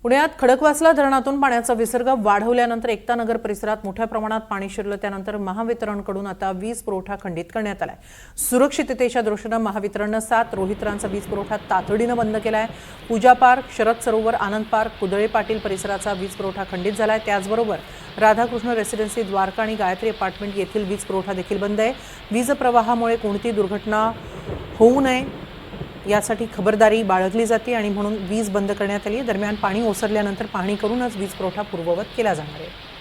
पुण्यात खडकवासला धरणातून पाण्याचा विसर्ग वाढवल्यानंतर एकता नगर परिसरात मोठ्या प्रमाणात पाणी शिरलं। त्यानंतर महावितरणकडून आता वीज पुरवठा खंडित करण्यात आलाय। सुरक्षिततेच्या दृष्टीने महावितरणने 7 रोहित्रांचा वीज पुरवठा तातडीने बंद केलाय। पूजा पार्क, शरद सरोवर, आनंद पार्क, कुदळे पाटील परिसराचा वीज पुरवठा खंडित झालाय। त्याचबरोबर राधाकृष्ण रेसिडेन्सी, द्वारका आणि गायत्री अपार्टमेंट येथील वीज पुरवठा देखील बंद आहे। वीज प्रवाहामुळे कोणतीही दुर्घटना होऊ नये यासाठी खबरदारी बाळगली जाते आणि म्हणून वीज बंद करण्यात आली। दरम्यान पाणी ओसरल्यानंतर पाहणी करूनच वीज पुरवठा पूर्ववत केला जाणार आहे।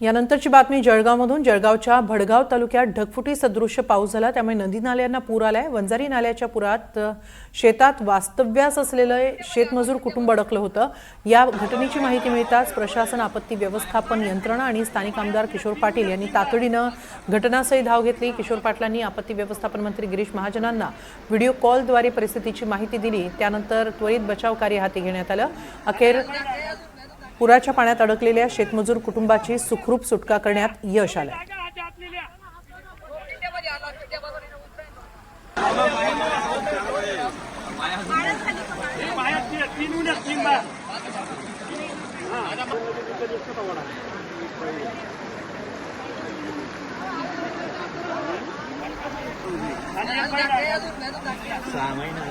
यानंतरची बातमी जळगावमधून। जळगावच्या भडगाव तालुक्यात ढगफुटी सदृश्य पाऊस झाला, त्यामुळे नदी नाल्यांना पूर आलाय। वंजारी नाल्याच्या पुरात शेतात वास्तव्यास असलेले शेतमजूर कुटुंब अडकलं होतं। या घटनेची माहिती मिळताच प्रशासन, आपत्ती व्यवस्थापन यंत्रणा आणि स्थानिक आमदार किशोर पाटील यांनी तातडीनं घटनास्थळी धाव घेतली। किशोर पाटलांनी आपत्ती व्यवस्थापन मंत्री गिरीश महाजनांना व्हिडिओ कॉलद्वारे परिस्थितीची माहिती दिली। त्यानंतर त्वरित बचाव कार्य हाती घेण्यात आलं। अखेर पुराच्या पाण्यात अडकलेल्या शेतमजूर कुटुंबाची सुखरूप सुटका करण्यात यश आलं। सहा महिना